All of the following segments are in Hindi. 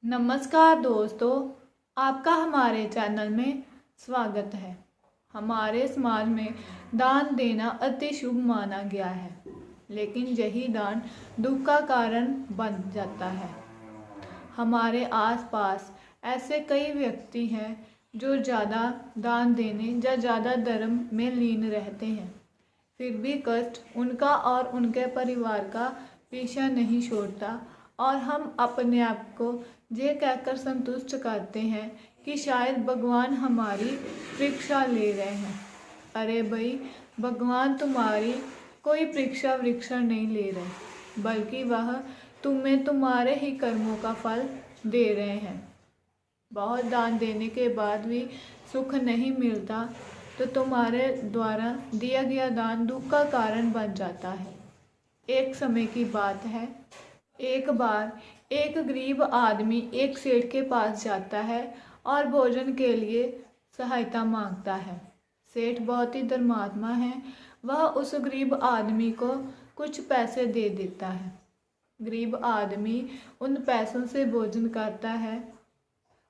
नमस्कार दोस्तों, आपका हमारे चैनल में स्वागत है। हमारे समाज में दान देना अति शुभ माना गया है, लेकिन यही दान दुख का कारण बन जाता है। हमारे आसपास ऐसे कई व्यक्ति हैं जो ज़्यादा दान देने या ज़्यादा धर्म में लीन रहते हैं, फिर भी कष्ट उनका और उनके परिवार का पीछा नहीं छोड़ता और हम अपने आप को ये कहकर संतुष्ट करते हैं कि शायद भगवान हमारी परीक्षा ले रहे हैं। अरे भाई, भगवान तुम्हारी कोई परीक्षा वरीक्षा नहीं ले रहे, बल्कि वह तुम्हें तुम्हारे ही कर्मों का फल दे रहे हैं। बहुत दान देने के बाद भी सुख नहीं मिलता तो तुम्हारे द्वारा दिया गया दान दुख का कारण बन जाता है। एक समय की बात है, एक बार एक गरीब आदमी एक सेठ के पास जाता है और भोजन के लिए सहायता मांगता है। सेठ बहुत ही धर्मात्मा है, वह उस गरीब आदमी को कुछ पैसे दे देता है। गरीब आदमी उन पैसों से भोजन करता है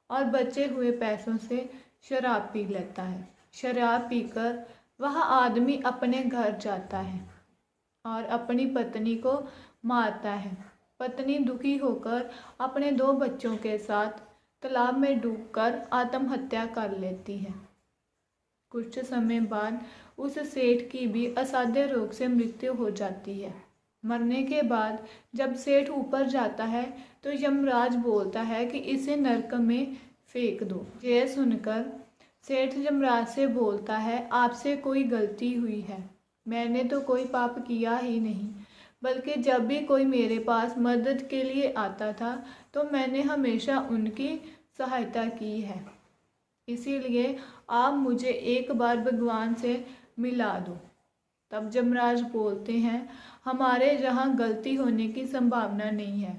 और बचे हुए पैसों से शराब पी लेता है। शराब पीकर वह आदमी अपने घर जाता है और अपनी पत्नी को मारता है। पत्नी दुखी होकर अपने 2 बच्चों के साथ तालाब में डूबकर आत्महत्या कर लेती है। कुछ समय बाद उस सेठ की भी असाध्य रोग से मृत्यु हो जाती है। मरने के बाद जब सेठ ऊपर जाता है तो यमराज बोलता है कि इसे नरक में फेंक दो। यह सुनकर सेठ यमराज से बोलता है, आपसे कोई गलती हुई है, मैंने तो कोई पाप किया ही नहीं, बल्कि जब भी कोई मेरे पास मदद के लिए आता था तो मैंने हमेशा उनकी सहायता की है। इसीलिए आप मुझे एक बार भगवान से मिला दो। तब यमराज बोलते हैं, हमारे यहाँ गलती होने की संभावना नहीं है,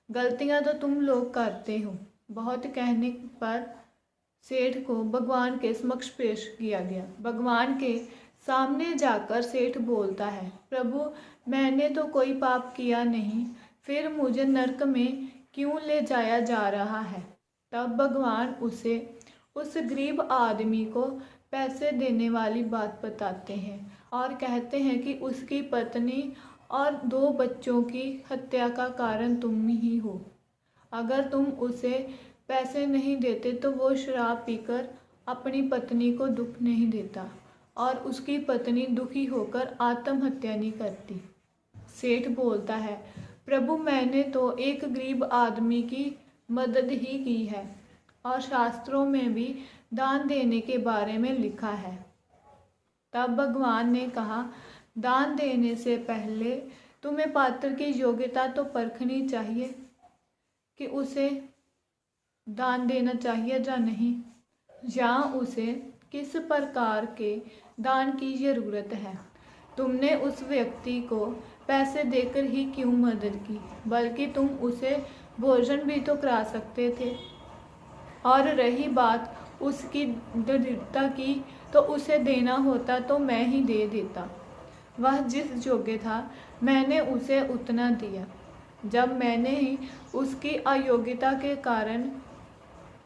गलतियाँ तो तुम लोग करते हो। बहुत कहने पर सेठ को भगवान के समक्ष पेश किया गया। भगवान के सामने जाकर सेठ बोलता है, प्रभु मैंने तो कोई पाप किया नहीं, फिर मुझे नरक में क्यों ले जाया जा रहा है। तब भगवान उसे उस गरीब आदमी को पैसे देने वाली बात बताते हैं और कहते हैं कि उसकी पत्नी और 2 बच्चों की हत्या का कारण तुम ही हो। अगर तुम उसे पैसे नहीं देते तो वो शराब पीकर अपनी पत्नी को दुख नहीं देता और उसकी पत्नी दुखी होकर आत्महत्या नहीं करती। सेठ बोलता है, प्रभु मैंने तो एक गरीब आदमी की मदद ही की है और शास्त्रों में भी दान देने के बारे में लिखा है। तब भगवान ने कहा, दान देने से पहले तुम्हें पात्र की योग्यता तो परखनी चाहिए कि उसे दान देना चाहिए या नहीं, या उसे किस प्रकार के दान की ज़रूरत है। तुमने उस व्यक्ति को पैसे देकर ही क्यों मदद की, बल्कि तुम उसे भोजन भी तो करा सकते थे। और रही बात उसकी दरिद्रता की, तो उसे देना होता तो मैं ही दे देता। वह जिस योग्य था मैंने उसे उतना दिया। जब मैंने ही उसकी अयोग्यता के कारण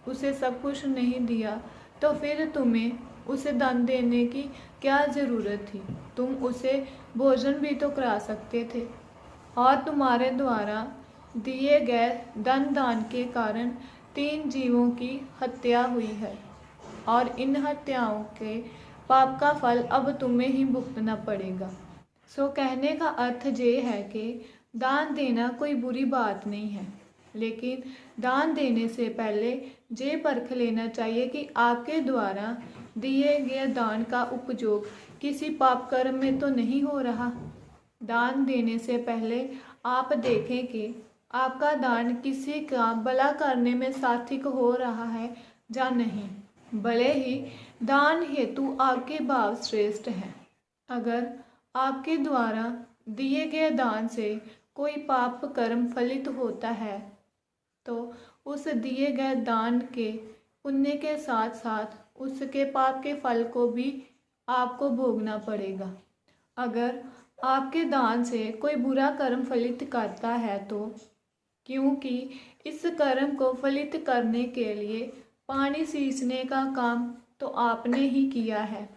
उसे सब कुछ नहीं दिया तो फिर तुम्हें उसे दान देने की क्या ज़रूरत थी। तुम उसे भोजन भी तो करा सकते थे। और तुम्हारे द्वारा दिए गए दान के कारण 3 जीवों की हत्या हुई है और इन हत्याओं के पाप का फल अब तुम्हें ही भुगतना पड़ेगा। सो कहने का अर्थ ये है कि दान देना कोई बुरी बात नहीं है, लेकिन दान देने से पहले ये परख लेना चाहिए कि आपके द्वारा दिए गए दान का उपयोग किसी पाप कर्म में तो नहीं हो रहा। दान देने से पहले आप देखें कि आपका दान किसी का भला करने में सार्थक हो रहा है या नहीं। भले ही दान हेतु आपके भाव श्रेष्ठ हैं, अगर आपके द्वारा दिए गए दान से कोई पाप कर्म फलित होता है तो उस दिए गए दान के पुण्य के साथ साथ उसके पाप के फल को भी आपको भोगना पड़ेगा। अगर आपके दान से कोई बुरा कर्म फलित करता है तो क्योंकि इस कर्म को फलित करने के लिए पानी सींचने का काम तो आपने ही किया है,